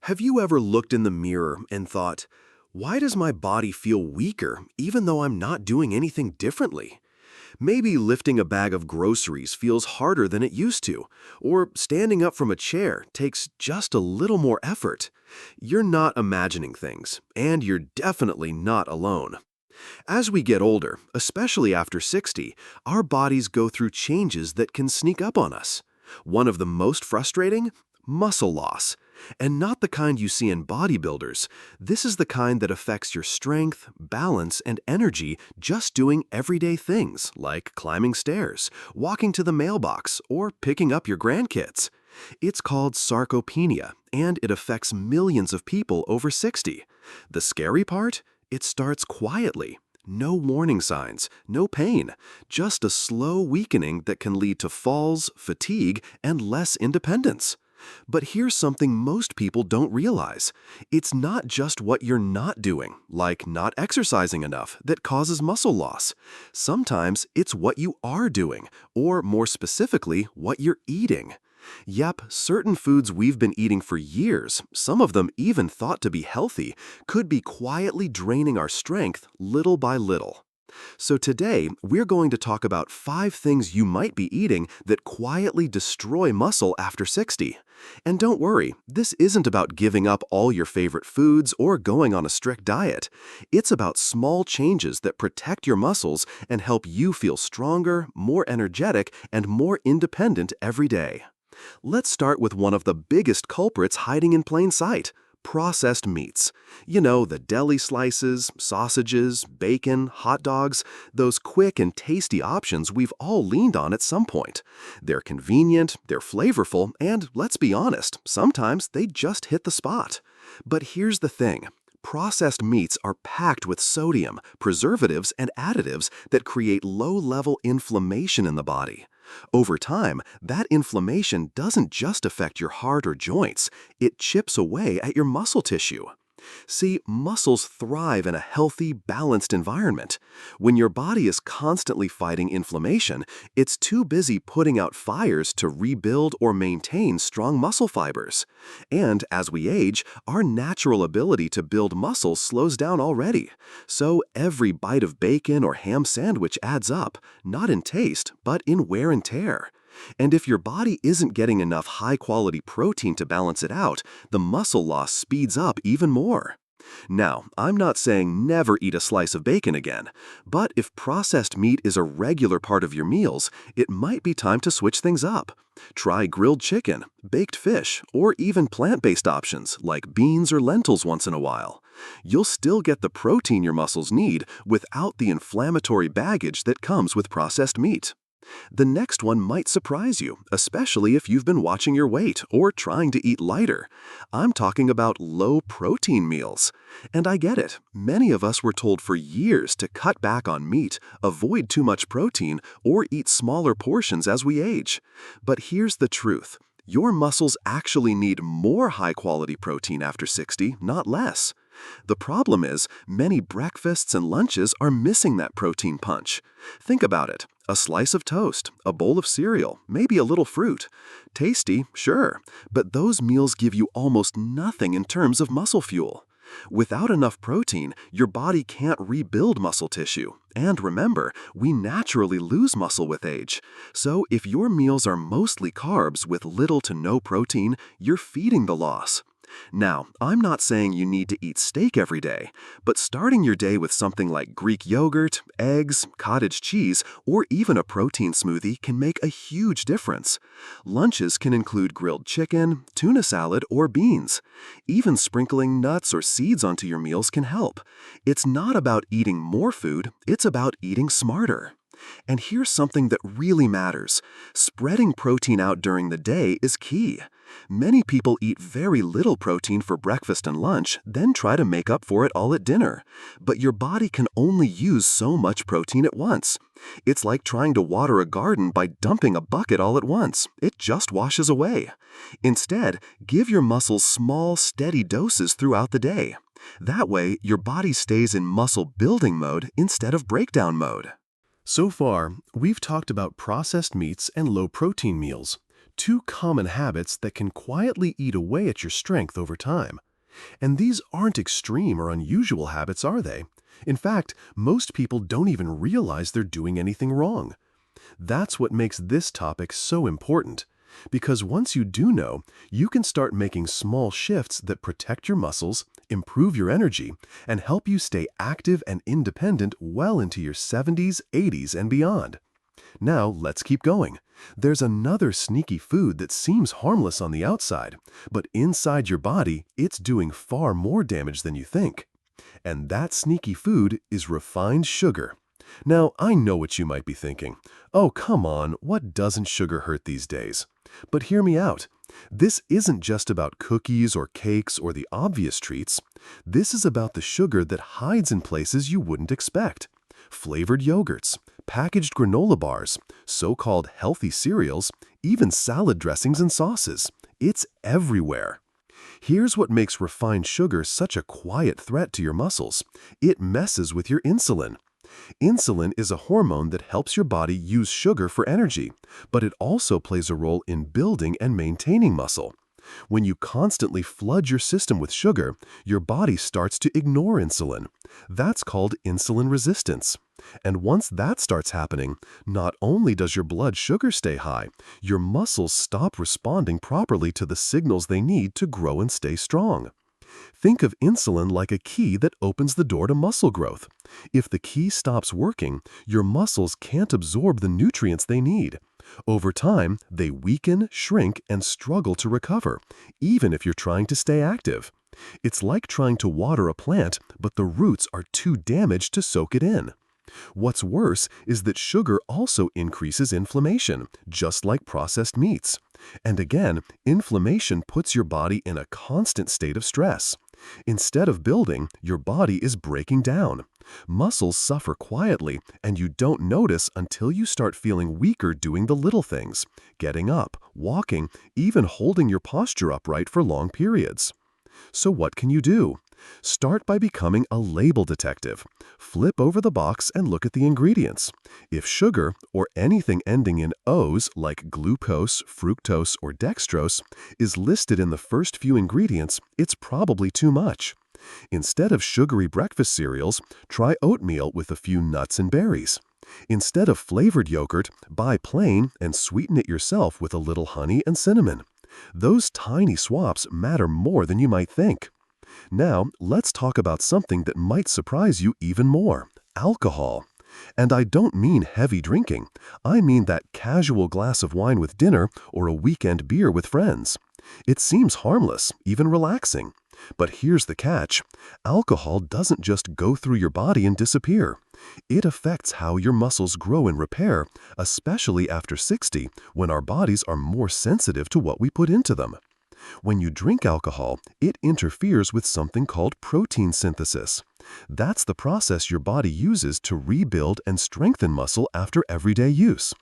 Have you ever looked in the mirror and thought, why does my body feel weaker even though I'm not doing anything differently? Maybe lifting a bag of groceries feels harder than it used to, or standing up from a chair takes just a little more effort. You're not imagining things, and you're definitely not alone. As we get older, especially after 60, our bodies go through changes that can sneak up on us. One of the most frustrating? Muscle loss. And not the kind you see in bodybuilders. This is the kind that affects your strength, balance, and energy just doing everyday things like climbing stairs, walking to the mailbox, or picking up your grandkids. It's called sarcopenia, and it affects millions of people over 60. The scary part? It starts quietly. No warning signs, no pain, just a slow weakening that can lead to falls, fatigue, and less independence. But here's something most people don't realize. It's not just what you're not doing, like not exercising enough, that causes muscle loss. Sometimes it's what you are doing, or more specifically, what you're eating. Yep, certain foods we've been eating for years, some of them even thought to be healthy, could be quietly draining our strength little by little. So today, we're going to talk about 5 things you might be eating that quietly destroy muscle after 60. And don't worry, this isn't about giving up all your favorite foods or going on a strict diet. It's about small changes that protect your muscles and help you feel stronger, more energetic, and more independent every day. Let's start with one of the biggest culprits hiding in plain sight. Processed meats. You know, the deli slices, sausages, bacon, hot dogs, those quick and tasty options we've all leaned on at some point. They're convenient, they're flavorful, and let's be honest, sometimes they just hit the spot. But here's the thing. Processed meats are packed with sodium, preservatives, and additives that create low-level inflammation in the body. Over time, that inflammation doesn't just affect your heart or joints, it chips away at your muscle tissue. See, muscles thrive in a healthy, balanced environment. When your body is constantly fighting inflammation, it's too busy putting out fires to rebuild or maintain strong muscle fibers. And as we age, our natural ability to build muscle slows down already. So every bite of bacon or ham sandwich adds up, not in taste, but in wear and tear. And if your body isn't getting enough high-quality protein to balance it out, the muscle loss speeds up even more. Now, I'm not saying never eat a slice of bacon again, but if processed meat is a regular part of your meals, it might be time to switch things up. Try grilled chicken, baked fish, or even plant-based options like beans or lentils once in a while. You'll still get the protein your muscles need without the inflammatory baggage that comes with processed meat. The next one might surprise you, especially if you've been watching your weight or trying to eat lighter. I'm talking about low-protein meals. And I get it, many of us were told for years to cut back on meat, avoid too much protein, or eat smaller portions as we age. But here's the truth. Your muscles actually need more high-quality protein after 60, not less. The problem is, many breakfasts and lunches are missing that protein punch. Think about it. A slice of toast, a bowl of cereal, maybe a little fruit. Tasty, sure, but those meals give you almost nothing in terms of muscle fuel. Without enough protein, your body can't rebuild muscle tissue. And remember, we naturally lose muscle with age. So if your meals are mostly carbs with little to no protein, you're feeding the loss. Now, I'm not saying you need to eat steak every day, but starting your day with something like Greek yogurt, eggs, cottage cheese, or even a protein smoothie can make a huge difference. Lunches can include grilled chicken, tuna salad, or beans. Even sprinkling nuts or seeds onto your meals can help. It's not about eating more food, it's about eating smarter. And here's something that really matters. Spreading protein out during the day is key. Many people eat very little protein for breakfast and lunch, then try to make up for it all at dinner. But your body can only use so much protein at once. It's like trying to water a garden by dumping a bucket all at once. It just washes away. Instead, give your muscles small, steady doses throughout the day. That way, your body stays in muscle building mode instead of breakdown mode. So far, we've talked about processed meats and low-protein meals, two common habits that can quietly eat away at your strength over time. And these aren't extreme or unusual habits, are they? In fact, most people don't even realize they're doing anything wrong. That's what makes this topic so important. Because once you do know, you can start making small shifts that protect your muscles, improve your energy, and help you stay active and independent well into your 70s, 80s, and beyond. Now, let's keep going. There's another sneaky food that seems harmless on the outside, but inside your body, it's doing far more damage than you think. And that sneaky food is refined sugar. Now, I know what you might be thinking. Oh, come on, what doesn't sugar hurt these days? But hear me out. This isn't just about cookies or cakes or the obvious treats. This is about the sugar that hides in places you wouldn't expect. Flavored yogurts, packaged granola bars, so-called healthy cereals, even salad dressings and sauces. It's everywhere. Here's what makes refined sugar such a quiet threat to your muscles. It messes with your insulin. Insulin is a hormone that helps your body use sugar for energy, but it also plays a role in building and maintaining muscle. When you constantly flood your system with sugar, your body starts to ignore insulin. That's called insulin resistance. And once that starts happening, not only does your blood sugar stay high, your muscles stop responding properly to the signals they need to grow and stay strong. Think of insulin like a key that opens the door to muscle growth. If the key stops working, your muscles can't absorb the nutrients they need. Over time, they weaken, shrink, and struggle to recover, even if you're trying to stay active. It's like trying to water a plant, but the roots are too damaged to soak it in. What's worse is that sugar also increases inflammation, just like processed meats. And again, inflammation puts your body in a constant state of stress. Instead of building, your body is breaking down. Muscles suffer quietly, and you don't notice until you start feeling weaker doing the little things, getting up, walking, even holding your posture upright for long periods. So what can you do? Start by becoming a label detective. Flip over the box and look at the ingredients. If sugar, or anything ending in O's like glucose, fructose, or dextrose, is listed in the first few ingredients, it's probably too much. Instead of sugary breakfast cereals, try oatmeal with a few nuts and berries. Instead of flavored yogurt, buy plain and sweeten it yourself with a little honey and cinnamon. Those tiny swaps matter more than you might think. Now, let's talk about something that might surprise you even more: alcohol. And I don't mean heavy drinking. I mean that casual glass of wine with dinner or a weekend beer with friends. It seems harmless, even relaxing. But here's the catch. Alcohol doesn't just go through your body and disappear. It affects how your muscles grow and repair, especially after 60, when our bodies are more sensitive to what we put into them. When you drink alcohol, it interferes with something called protein synthesis. That's the process your body uses to rebuild and strengthen muscle after everyday use.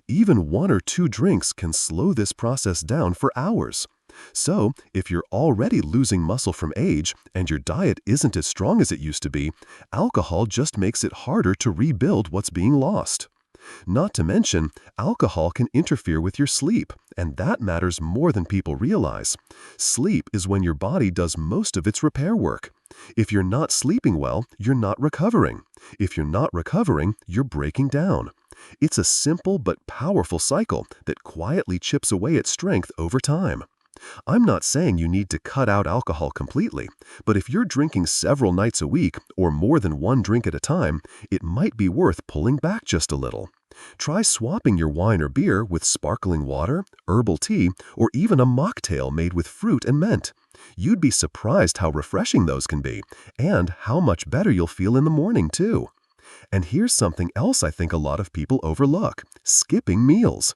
Even 1 or 2 drinks can slow this process down for hours. So, if you're already losing muscle from age and your diet isn't as strong as it used to be, alcohol just makes it harder to rebuild what's being lost. Not to mention, alcohol can interfere with your sleep, and that matters more than people realize. Sleep is when your body does most of its repair work. If you're not sleeping well, you're not recovering. If you're not recovering, you're breaking down. It's a simple but powerful cycle that quietly chips away at strength over time. I'm not saying you need to cut out alcohol completely, but if you're drinking several nights a week or more than 1 drink at a time, it might be worth pulling back just a little. Try swapping your wine or beer with sparkling water, herbal tea, or even a mocktail made with fruit and mint. You'd be surprised how refreshing those can be, and how much better you'll feel in the morning, too. And here's something else I think a lot of people overlook: skipping meals.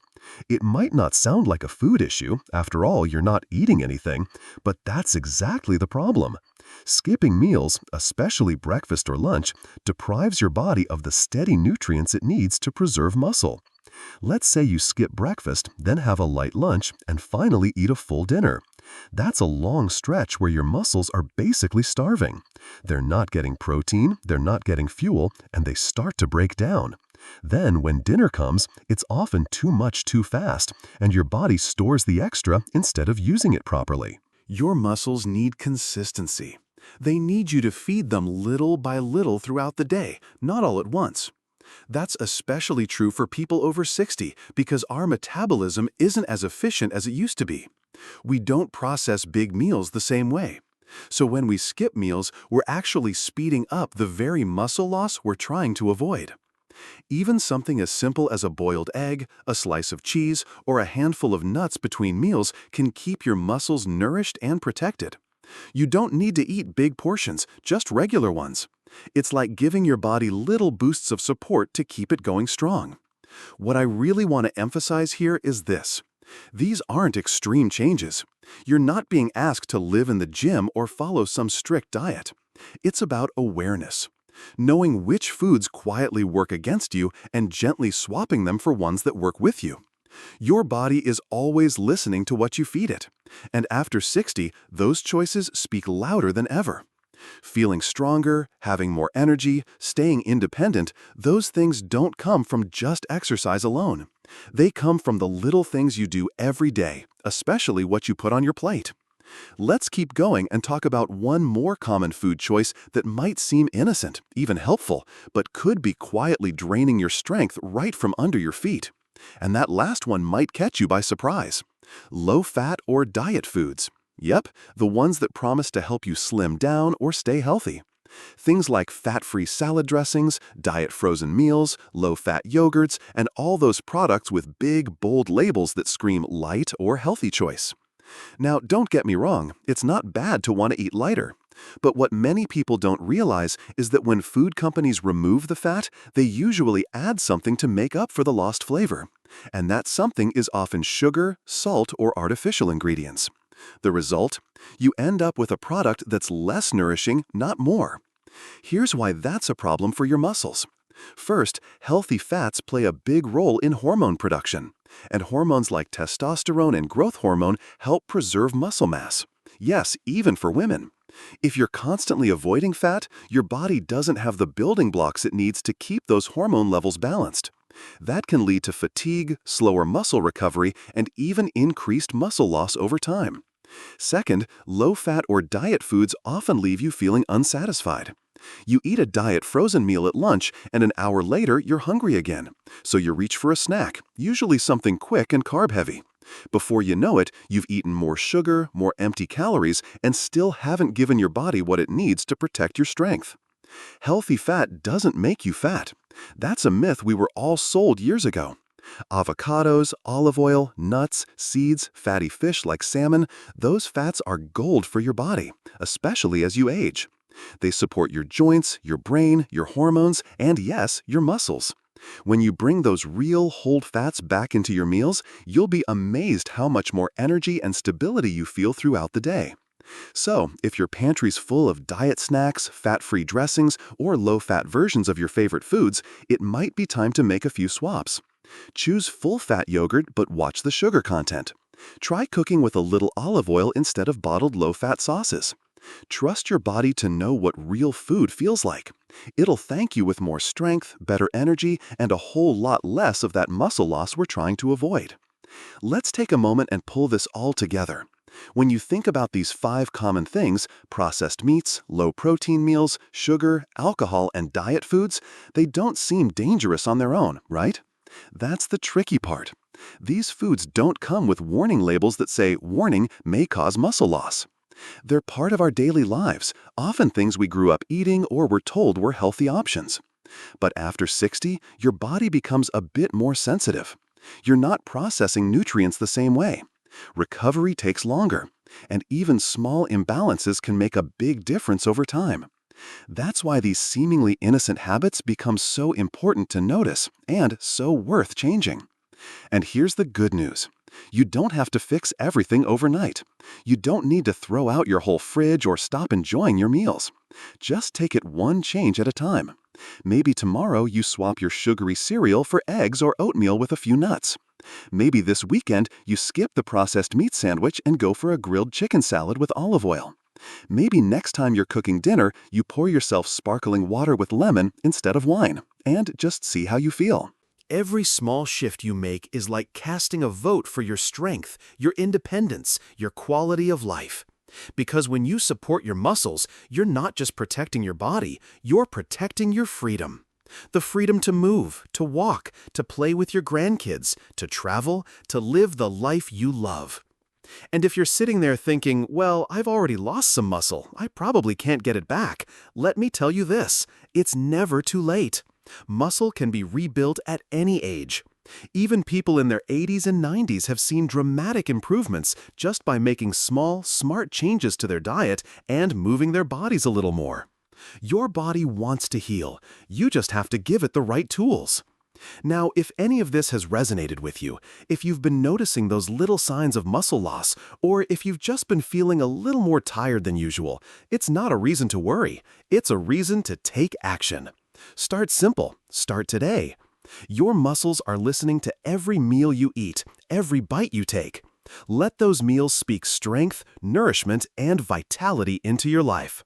It might not sound like a food issue, after all, you're not eating anything, but that's exactly the problem. Skipping meals, especially breakfast or lunch, deprives your body of the steady nutrients it needs to preserve muscle. Let's say you skip breakfast, then have a light lunch, and finally eat a full dinner. That's a long stretch where your muscles are basically starving. They're not getting protein, they're not getting fuel, and they start to break down. Then, when dinner comes, it's often too much too fast, and your body stores the extra instead of using it properly. Your muscles need consistency. They need you to feed them little by little throughout the day, not all at once. That's especially true for people over 60 because our metabolism isn't as efficient as it used to be. We don't process big meals the same way. So when we skip meals, we're actually speeding up the very muscle loss we're trying to avoid. Even something as simple as a boiled egg, a slice of cheese, or a handful of nuts between meals can keep your muscles nourished and protected. You don't need to eat big portions, just regular ones. It's like giving your body little boosts of support to keep it going strong. What I really want to emphasize here is this. These aren't extreme changes. You're not being asked to live in the gym or follow some strict diet. It's about awareness. Knowing which foods quietly work against you and gently swapping them for ones that work with you. Your body is always listening to what you feed it. And after 60, those choices speak louder than ever. Feeling stronger, having more energy, staying independent, those things don't come from just exercise alone. They come from the little things you do every day, especially what you put on your plate. Let's keep going and talk about one more common food choice that might seem innocent, even helpful, but could be quietly draining your strength right from under your feet. And that last one might catch you by surprise. Low-fat or diet foods. Yep, the ones that promise to help you slim down or stay healthy. Things like fat-free salad dressings, diet frozen meals, low-fat yogurts, and all those products with big, bold labels that scream light or healthy choice. Now, don't get me wrong, it's not bad to want to eat lighter. But what many people don't realize is that when food companies remove the fat, they usually add something to make up for the lost flavor. And that something is often sugar, salt, or artificial ingredients. The result? You end up with a product that's less nourishing, not more. Here's why that's a problem for your muscles. First, healthy fats play a big role in hormone production. And hormones like testosterone and growth hormone help preserve muscle mass. Yes, even for women. If you're constantly avoiding fat, your body doesn't have the building blocks it needs to keep those hormone levels balanced. That can lead to fatigue, slower muscle recovery, and even increased muscle loss over time. Second, low-fat or diet foods often leave you feeling unsatisfied. You eat a diet frozen meal at lunch, and an hour later you're hungry again. So you reach for a snack, usually something quick and carb-heavy. Before you know it, you've eaten more sugar, more empty calories, and still haven't given your body what it needs to protect your strength. Healthy fat doesn't make you fat. That's a myth we were all sold years ago. Avocados, olive oil, nuts, seeds, fatty fish like salmon, those fats are gold for your body, especially as you age. They support your joints, your brain, your hormones, and yes, your muscles. When you bring those real whole fats back into your meals, you'll be amazed how much more energy and stability you feel throughout the day. So, if your pantry's full of diet snacks, fat-free dressings, or low-fat versions of your favorite foods, it might be time to make a few swaps. Choose full-fat yogurt, but watch the sugar content. Try cooking with a little olive oil instead of bottled low-fat sauces. Trust your body to know what real food feels like. It'll thank you with more strength, better energy, and a whole lot less of that muscle loss we're trying to avoid. Let's take a moment and pull this all together. When you think about these 5 common things, processed meats, low-protein meals, sugar, alcohol, and diet foods, they don't seem dangerous on their own, right? That's the tricky part. These foods don't come with warning labels that say, "Warning, may cause muscle loss." They're part of our daily lives, often things we grew up eating or were told were healthy options. But after 60, your body becomes a bit more sensitive. You're not processing nutrients the same way. Recovery takes longer, and even small imbalances can make a big difference over time. That's why these seemingly innocent habits become so important to notice and so worth changing. And here's the good news. You don't have to fix everything overnight. You don't need to throw out your whole fridge or stop enjoying your meals. Just take it one change at a time. Maybe tomorrow you swap your sugary cereal for eggs or oatmeal with a few nuts. Maybe this weekend you skip the processed meat sandwich and go for a grilled chicken salad with olive oil. Maybe next time you're cooking dinner, you pour yourself sparkling water with lemon instead of wine, and just see how you feel. Every small shift you make is like casting a vote for your strength, your independence, your quality of life. Because when you support your muscles, you're not just protecting your body, you're protecting your freedom. The freedom to move, to walk, to play with your grandkids, to travel, to live the life you love. And if you're sitting there thinking, well, I've already lost some muscle, I probably can't get it back, let me tell you this, it's never too late. Muscle can be rebuilt at any age. Even people in their 80s and 90s have seen dramatic improvements just by making small, smart changes to their diet and moving their bodies a little more. Your body wants to heal. You just have to give it the right tools. Now, if any of this has resonated with you, if you've been noticing those little signs of muscle loss, or if you've just been feeling a little more tired than usual, it's not a reason to worry. It's a reason to take action. Start simple. Start today. Your muscles are listening to every meal you eat, every bite you take. Let those meals speak strength, nourishment, and vitality into your life.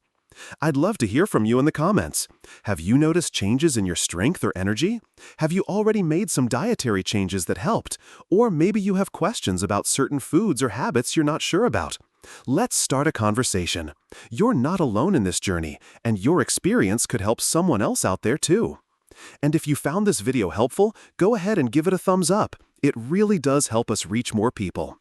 I'd love to hear from you in the comments. Have you noticed changes in your strength or energy? Have you already made some dietary changes that helped? Or maybe you have questions about certain foods or habits you're not sure about. Let's start a conversation. You're not alone in this journey, and your experience could help someone else out there too. And if you found this video helpful, go ahead and give it a thumbs up. It really does help us reach more people.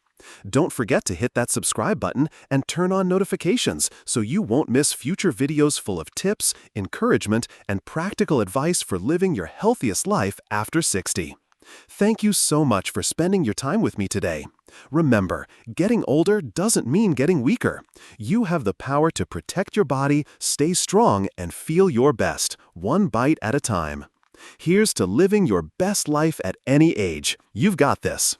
Don't forget to hit that subscribe button and turn on notifications so you won't miss future videos full of tips, encouragement, and practical advice for living your healthiest life after 60. Thank you so much for spending your time with me today. Remember, getting older doesn't mean getting weaker. You have the power to protect your body, stay strong, and feel your best, one bite at a time. Here's to living your best life at any age. You've got this.